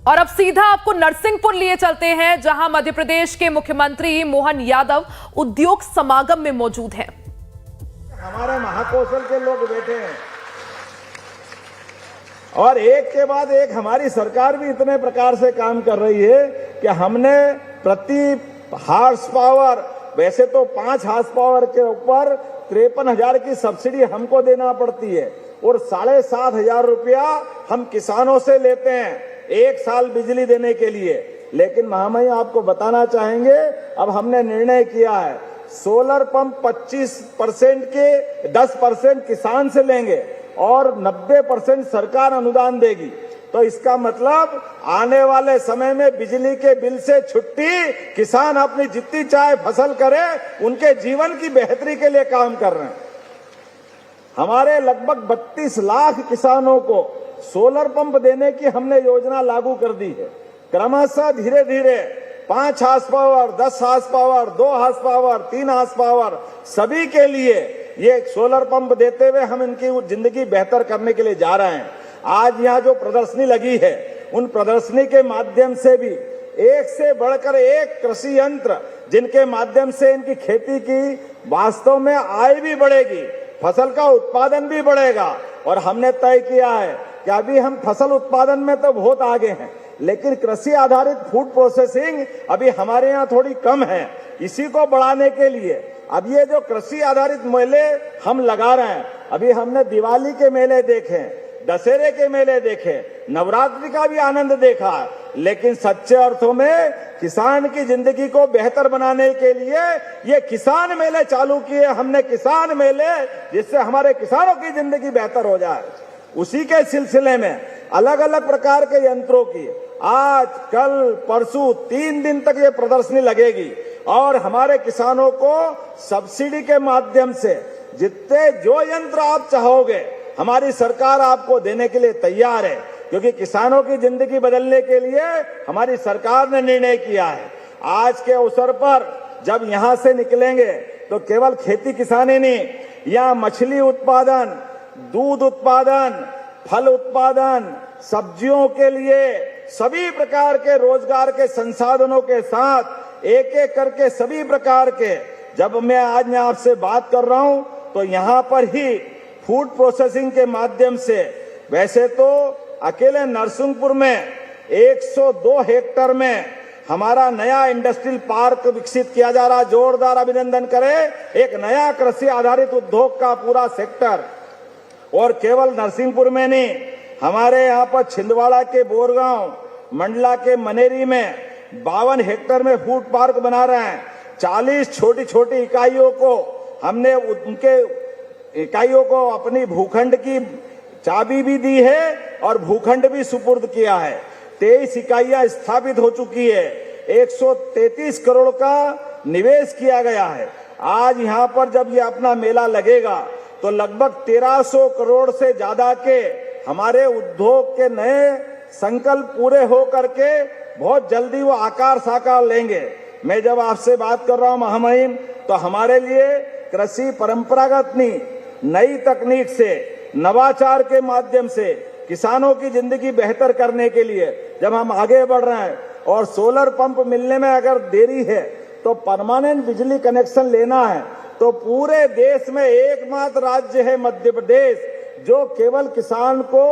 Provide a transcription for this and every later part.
और अब सीधा आपको नरसिंहपुर लिए चलते हैं, जहां मध्य प्रदेश के मुख्यमंत्री मोहन यादव उद्योग समागम में मौजूद हैं। हमारे महाकौशल के लोग बैठे हैं और एक के बाद एक हमारी सरकार भी इतने प्रकार से काम कर रही है कि हमने प्रति हार्स पावर, वैसे तो 5 हार्स पावर के ऊपर 53,000 की सब्सिडी हमको देना पड़ती है और 7,500 रुपया हम किसानों से लेते हैं 1 साल बिजली देने के लिए। लेकिन महामहिम आपको बताना चाहेंगे, अब हमने निर्णय किया है सोलर पंप 25% के 10% किसान से लेंगे और 90% सरकार अनुदान देगी। तो इसका मतलब आने वाले समय में बिजली के बिल से छुट्टी, किसान अपनी जितनी चाहे फसल करे, उनके जीवन की बेहतरी के लिए काम कर रहे हैं। हमारे लगभग 32 लाख किसानों को सोलर पंप देने की हमने योजना लागू कर दी है। क्रमशः धीरे धीरे 5 horse power, 10 horse power, 2 horse power, 3 horse power सभी के लिए ये सोलर पंप देते हुए हम इनकी जिंदगी बेहतर करने के लिए जा रहे हैं। आज यहाँ जो प्रदर्शनी लगी है, उन प्रदर्शनी के माध्यम से भी एक से बढ़कर एक कृषि यंत्र, जिनके माध्यम से इनकी खेती की वास्तव में आय भी बढ़ेगी, फसल का उत्पादन भी बढ़ेगा। और हमने तय किया है कि अभी हम फसल उत्पादन में तो बहुत आगे हैं, लेकिन कृषि आधारित फूड प्रोसेसिंग अभी हमारे यहाँ थोड़ी कम है। इसी को बढ़ाने के लिए अब ये जो कृषि आधारित मेले हम लगा रहे हैं, अभी हमने दिवाली के मेले देखे, दशहरे के मेले देखे, नवरात्रि का भी आनंद देखा, लेकिन सच्चे अर्थों में किसान की जिंदगी को बेहतर बनाने के लिए ये किसान मेले चालू किए हमने। किसान मेले जिससे हमारे किसानों की जिंदगी बेहतर हो जाए, उसी के सिलसिले में अलग अलग प्रकार के यंत्रों की आज, कल, परसों 3 दिन तक ये प्रदर्शनी लगेगी और हमारे किसानों को सब्सिडी के माध्यम से जितने जो यंत्र आप चाहोगे हमारी सरकार आपको देने के लिए तैयार है, क्योंकि किसानों की जिंदगी बदलने के लिए हमारी सरकार ने निर्णय किया है। आज के अवसर पर जब यहां से निकलेंगे तो केवल खेती किसानी नहीं, यहाँ मछली उत्पादन, दूध उत्पादन, फल उत्पादन, सब्जियों के लिए सभी प्रकार के रोजगार के संसाधनों के साथ एक एक करके सभी प्रकार के, जब मैं आज आपसे बात कर रहा हूं तो यहाँ पर ही फूड प्रोसेसिंग के माध्यम से, वैसे तो अकेले नरसिंहपुर में 102 हेक्टेयर में हमारा नया इंडस्ट्रियल पार्क विकसित किया जा रहा। जोरदार अभिनंदन करें, एक नया कृषि आधारित उद्योग का पूरा सेक्टर। और केवल नरसिंहपुर में नहीं, हमारे यहाँ पर छिंदवाड़ा के बोरगांव, मंडला के मनेरी में 52 हेक्टेयर में फूड पार्क बना रहे हैं। 40 छोटी छोटी इकाइयों को हमने उनके इकाइयों को अपनी भूखंड की चाबी भी दी है और भूखंड भी सुपुर्द किया है। 23 इकाइयां स्थापित हो चुकी है। 133 करोड़ का निवेश किया गया है। आज यहाँ पर जब ये अपना मेला लगेगा तो लगभग 1300 करोड़ से ज्यादा के हमारे उद्योग के नए संकल्प पूरे हो करके बहुत जल्दी वो आकार साकार लेंगे। मैं जब आपसे बात कर रहा हूँ महामहिम, तो हमारे लिए कृषि परंपरागत नहीं, नई तकनीक से, नवाचार के माध्यम से किसानों की जिंदगी बेहतर करने के लिए जब हम आगे बढ़ रहे हैं और सोलर पंप मिलने में अगर देरी है तो परमानेंट बिजली कनेक्शन लेना है, तो पूरे देश में एकमात्र राज्य है मध्य प्रदेश जो केवल किसान को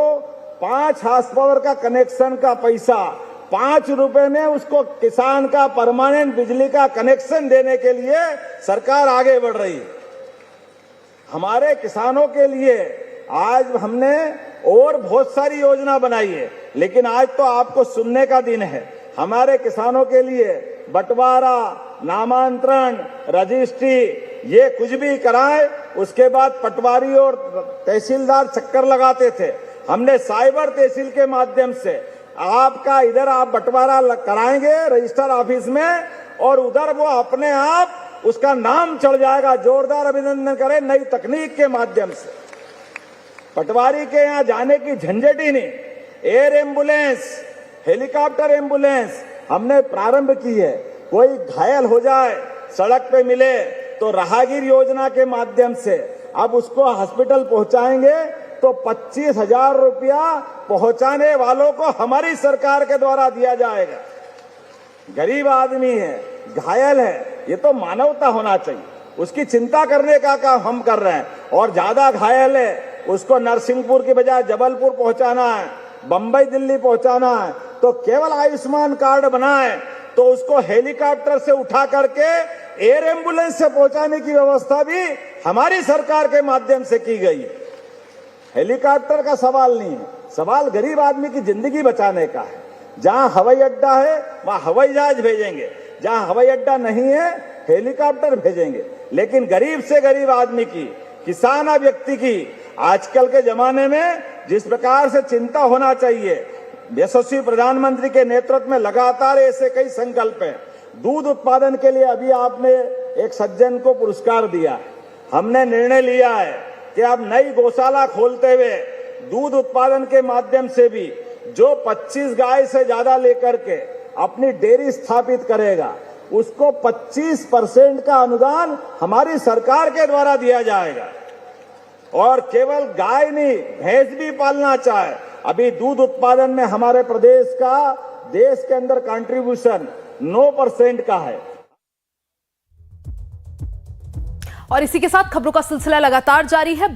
5 हार्स पावर का कनेक्शन का पैसा 5 रुपए में उसको किसान का परमानेंट बिजली का कनेक्शन देने के लिए सरकार आगे बढ़ रही है। हमारे किसानों के लिए आज हमने और बहुत सारी योजना बनाई है, लेकिन आज तो आपको सुनने का दिन है। हमारे किसानों के लिए बंटवारा, नामांतरण, रजिस्ट्री, ये कुछ भी कराए, उसके बाद पटवारी और तहसीलदार चक्कर लगाते थे। हमने साइबर तहसील के माध्यम से आपका इधर आप बंटवारा कराएंगे रजिस्टर ऑफिस में और उधर वो अपने आप उसका नाम चढ़ जाएगा। जोरदार अभिनंदन करें, नई तकनीक के माध्यम से पटवारी के यहाँ जाने की झंझट ही नहीं। एयर एम्बुलेंस, हेलीकॉप्टर एम्बुलेंस हमने प्रारंभ की है। कोई घायल हो जाए, सड़क पे मिले, तो राहगीर योजना के माध्यम से अब उसको हॉस्पिटल पहुंचाएंगे तो 25,000 रुपया पहुंचाने वालों को हमारी सरकार के द्वारा दिया जाएगा। गरीब आदमी है, घायल है, ये तो मानवता होना चाहिए, उसकी चिंता करने का काम हम कर रहे हैं। और ज्यादा घायल है उसको नरसिंहपुर की बजाय जबलपुर पहुंचाना है, बंबई दिल्ली पहुंचाना है, तो केवल आयुष्मान कार्ड बनाए तो उसको हेलीकॉप्टर से उठा करके एयर एम्बुलेंस से पहुंचाने की व्यवस्था भी हमारी सरकार के माध्यम से की गई है। हेलीकॉप्टर का सवाल नहीं है, सवाल गरीब आदमी की जिंदगी बचाने का है। जहां हवाई अड्डा है वहां हवाई जहाज भेजेंगे, जहां हवाई अड्डा नहीं है हेलीकॉप्टर भेजेंगे। लेकिन गरीब से गरीब आदमी की, किसान व्यक्ति की आजकल के जमाने में जिस प्रकार से चिंता होना चाहिए, यशस्वी प्रधानमंत्री के नेतृत्व में लगातार ऐसे कई संकल्प हैं। दूध उत्पादन के लिए अभी आपने एक सज्जन को पुरस्कार दिया। हमने निर्णय लिया है कि अब नई गौशाला खोलते हुए दूध उत्पादन के माध्यम से भी जो 25 गाय से ज्यादा लेकर के अपनी डेयरी स्थापित करेगा उसको 25% का अनुदान हमारी सरकार के द्वारा दिया जाएगा। और केवल गाय नहीं, भैंस भी पालना चाहे, अभी दूध उत्पादन में हमारे प्रदेश का देश के अंदर कंट्रीब्यूशन 9% का है। और इसी के साथ खबरों का सिलसिला लगातार जारी है।